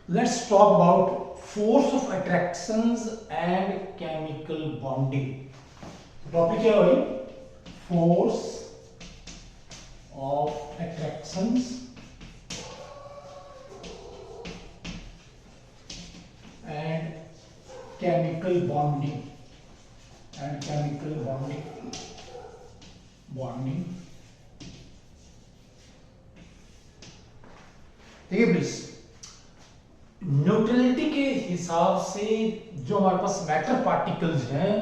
Let's talk about force of attractions and chemical bonding. Topic क्या है भाई? Force of attractions and chemical bonding ठीक है please. Neutrality के हिसाब से जो हमारे पास मैटर पार्टिकल्स हैं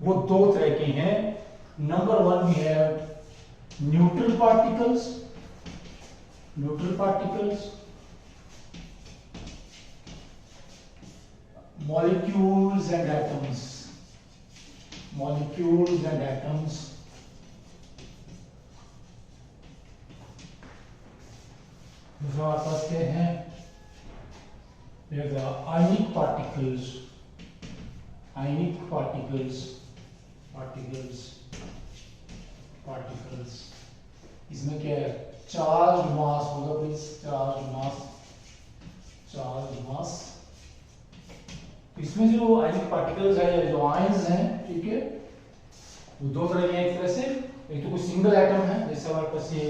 वो दो तरह के हैं. Number one we have neutral particles molecules and atoms दूसरा हमारे पास क्या है? ionic particles इसमें क्या है? चार्ज मास होगा प्लीज. चार्ज मास. इसमें जो आयनिक पार्टिकल्स है या जो आयंस हैं, ठीक है, वो दो तरह के हैं. एक तरह से एक तो कोई सिंगल एटम है, जैसे हमारे पास ये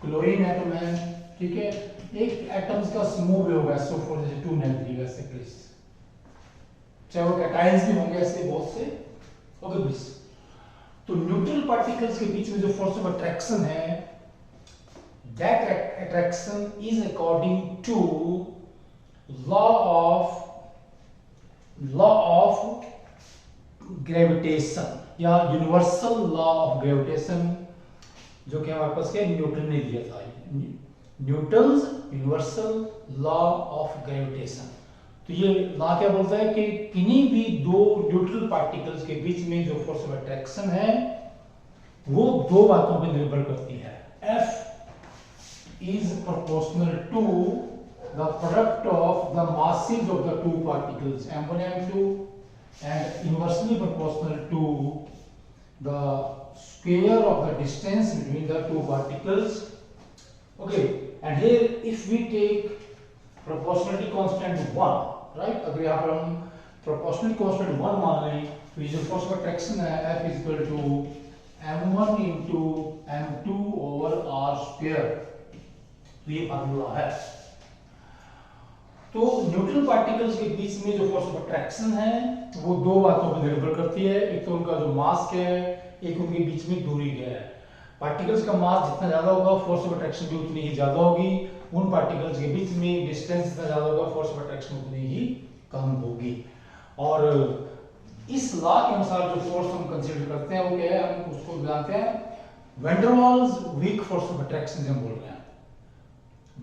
क्लोरीन एटम है, ठीक है. एक एटम्स का समूह भी होगा SO4 जैसे 2 नेगेटिव ऐसे प्लीज. चाहे वो कैटायंस भी होंगे ऐसे बहुत से. Okay please. तो न्यूट्रल पार्टिकल्स के बीच में जो फोर्स ऑफ अट्रैक्शन है, that attraction is according to law of gravitation या यूनिवर्सल लॉ ऑफ ग्रेविटेशन, जो कि हमारे पास क्या न्यूटन ने दिया था. Newton's universal law of gravitation. तो ये लॉ क्या बोलता है कि किन्हीं भी दो न्यूट्रल पार्टिकल्स के बीच में जो फोर्स ऑफ अट्रैक्शन है वो दो बातों पर निर्भर करती है. F is proportional to the product of the masses of the two particles m1 m2 and inversely proportional to the square of the distance between the two particles. Okay, and here if we take proportionality constant 1, right, अगर यहाँ पर हम proportionality constant 1 मान लें तो ये जो force of attraction है F is equal to m1 into m2 over r square. तो ये फार्मूला है. तो न्यूट्रल पार्टिकल्स के बीच में जो फोर्स ऑफ अट्रैक्शन है वो दो बातों पर निर्भर करती है. एक तो उनका जो मास क्या है, एक उनके बीच में दूरी क्या है. पार्टिकल्स का मास जितना ज्यादा होगा फोर्स ऑफ अट्रैक्शन भी उतनी ही ज्यादा होगी. उन पार्टिकल्स के बीच में डिस्टेंस जितना ज्यादा होगा फोर्स ऑफ अट्रैक्शन उतनी ही कम होगी. और इस लॉ के अनुसार जो फोर्स हम कंसीडर करते हैं वो क्या है? हम उसको जानते हैं van der Waals weak force of attraction. हम बोल रहे हैं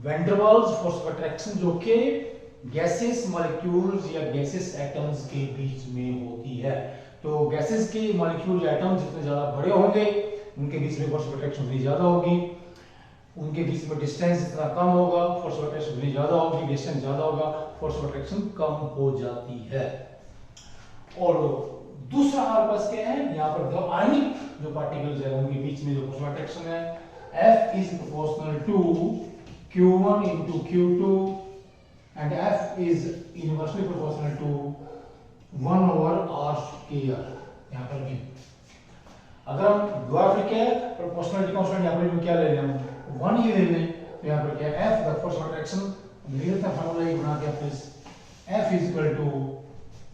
van der Waals force of attraction जो कि गैसेस मॉलिक्यूल्स या गैसेस एटम्स के बीच में होती है. तो गैसेस के मॉलिक्यूल एटम्स जितने ज्यादा बड़े होंगे उनके बीच में फोर्स ऑफ अट्रैक्शन उतनी ज्यादा होगी. उनके बीच में डिस्टेंस जितना कम होगा फोर्स ऑफ अट्रैक्शन उतनी ज्यादा होगी. डिस्टेंस ज्यादा होगा फोर्स ऑफ अट्रैक्शन कम हो जाती है. और दूसरा हमारे पास क्या है? यहाँ पर जो आयनिक जो पार्टिकल्स है उनके बीच में जो फोर्स ऑफ अट्रैक्शन है F is proportional to Q1 into Q2 and F is inversely proportional to 1 over r square. यहाँ पर भी अगर हम दोबारा फिर क्या है प्रोपोर्शनलिटी कांस्टेंट यहाँ पर क्या ले लें हम 1 ही ले लें. तो यहाँ पर क्या है F the force of attraction लिखते हैं फार्मूला ये बना के please. F is equal to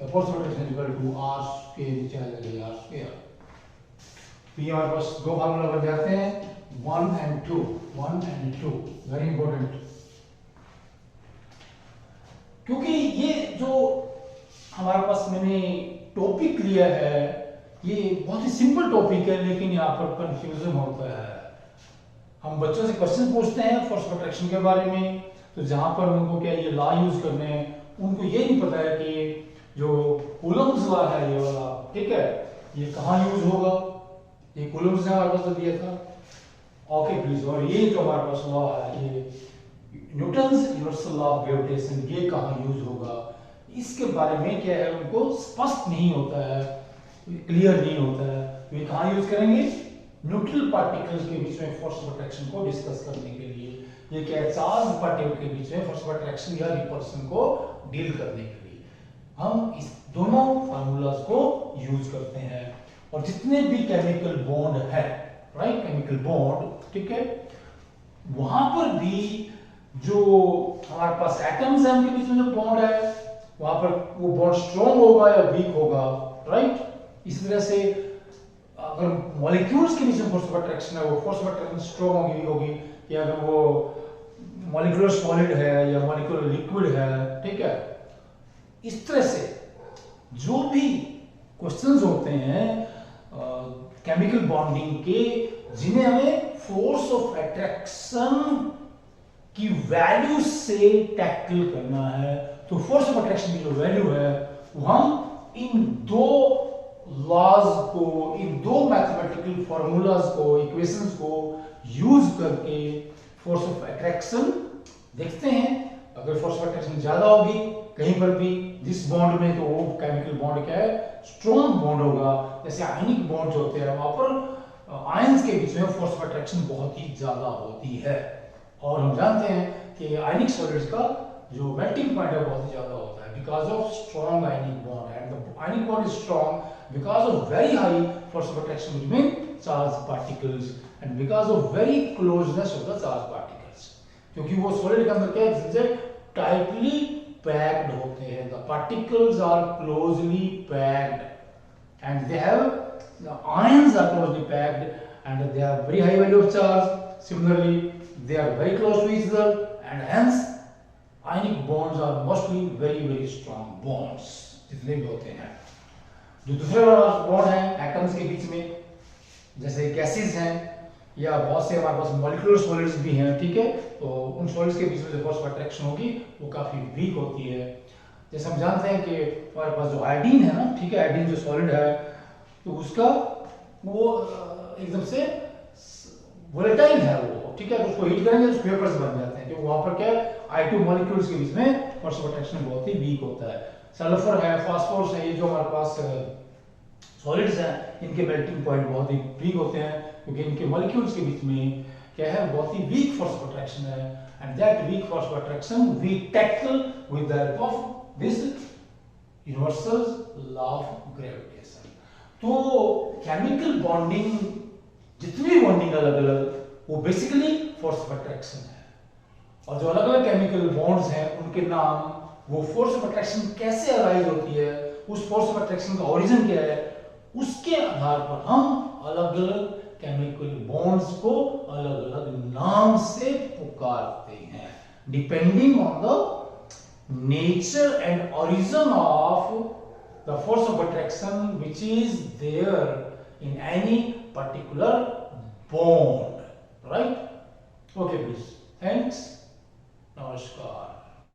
the force of attraction is equal to r square नीचे आ जाएगा r square. तो ये हमारे पास दो फार्मूला बन जाते हैं 1 and 2 वेरी इंपॉर्टेंट. क्योंकि ये जो हमारे पास मैंने टॉपिक लिया है ये बहुत ही सिंपल टॉपिक है लेकिन यहाँ पर कंफ्यूजन होता है. हम बच्चों से क्वेश्चन पूछते हैं फोर्स ऑफ अट्रैक्शन के बारे में, तो जहां पर उनको क्या ये लॉ यूज करने हैं उनको ये नहीं पता है कि जो कूलम्स लॉ है ये वाला, ठीक है, ये कहाँ यूज होगा. ये कूलम्स ने हमारे पास दिया था. Okay please. और ये जो हमारे पास लॉ है ये Newton's universal law of gravitation ये कहाँ यूज होगा इसके बारे में क्या है उनको स्पष्ट नहीं होता है, क्लियर नहीं होता है. ये कहाँ यूज करेंगे? न्यूट्रल पार्टिकल्स के बीच में फोर्स ऑफ अट्रैक्शन को डिस्कस करने के लिए. ये क्या है, चार्ज पार्टिकल के बीच में फोर्स ऑफ अट्रैक्शन या रिपल्शन को डील करने के लिए हम इस दोनों फार्मूलाज को यूज करते हैं। और जितने भी केमिकल बॉन्ड है, राइट, केमिकल बॉन्ड, ठीक है, वहां पर भी जो हमारे पास एटम्स है उनके बीच में जो बॉन्ड है वहां पर वो बॉन्ड स्ट्रॉन्ग होगा या वीक होगा, राइट। इस तरह से अगर मॉलिक्यूल्स के बीच में फोर्स ऑफ अट्रैक्शन है, वो फोर्स ऑफ अट्रैक्शन स्ट्रॉन्ग होगी, वीक होगी, कि अगर वो मॉलिक्यूलर सॉलिड है या मॉलिक्यूलर लिक्विड है, ठीक है। इस तरह से जो भी क्वेश्चंस होते हैं केमिकल बॉन्डिंग के, जिन्हें हमें फोर्स ऑफ अट्रैक्शन की वैल्यू से टैकल करना है, तो फोर्स ऑफ अट्रैक्शन की जो वैल्यू है वो हम इन दो लॉज को, इन दो मैथमेटिकल फॉर्मूलाज को, इक्वेशंस को यूज करके फोर्स ऑफ अट्रैक्शन देखते हैं। अगर फोर्स ऑफ अट्रैक्शन ज्यादा होगी कहीं पर भी जिस बॉन्ड में, तो वो केमिकल बॉन्ड क्या है, स्ट्रॉन्ग बॉन्ड होगा। जैसे आयनिक बॉन्ड जो होते हैं वहां पर आयंस के बीच में फोर्स ऑफ अट्रैक्शन बहुत ही ज्यादा होती है। और हम जानते हैं कि आयनिक सॉलिड्स का जो मेल्टिंग पॉइंट है बहुत ही ज्यादा होता है because of strong ionic bond, and the ionic bond is strong because of very high force of attraction between charge particles and because of very closeness of the charge particles. क्योंकि वो solid के अंदर क्या है, tightly packed होते हैं, the particles are closely packed and they have, the ions are closely packed and they have very high value of charge. Similarly, they are very close to each other and hence ionic bonds are mostly very strong bonds जितने भी होते हैं। जो दूसरे bond हैं atoms के बीच में, जैसे गैसेस हैं या बहुत से हमारे पास मॉलिक्यूलर सॉलिड्स भी हैं, ठीक है, तो उन सॉलिड्स के बीच में जो फोर्स ऑफ अट्रैक्शन होगी वो काफी वीक होती है। जैसे हम जानते हैं कि हमारे पास जो आयोडीन है ना, ठीक है, आयोडीन जो सॉलिड है तो उसका वो एकदम से वोलेटाइल है वो, ठीक है, तो उसको हीट करेंगे तो वेपर्स बन जाते हैं, तो वहां पर क्या है, I2 मॉलिक्यूल्स के बीच में फोर्स ऑफ अट्रैक्शन बहुत ही वीक होता है। सल्फर है, फास्फोरस है, ये जो हमारे पास सॉलिड्स हैं, इनके मेल्टिंग पॉइंट बहुत ही वीक होते हैं क्योंकि इनके मॉलिक्यूल्स के बीच में क्या है, बहुत ही वीक फोर्स ऑफ अट्रैक्शन है। And that weak force of attraction we tackle with the help of this universal law of gravitation. तो केमिकल बॉन्डिंग, जितनी भी बॉन्डिंग अलग अलग, वो बेसिकली फोर्स ऑफ अट्रैक्शन है। और जो अलग अलग केमिकल बॉन्ड्स हैं उनके नाम, वो फोर्स ऑफ अट्रैक्शन कैसे अराइज होती है, उस फोर्स ऑफ अट्रैक्शन का ओरिजिन क्या है, उसके आधार पर हम अलग अलग केमिकल बॉन्ड्स को अलग अलग नाम से पुकारते हैं depending on the nature and origin of the force of attraction which is there in any particular bond, right? Okay, please. Thanks. Namaskar.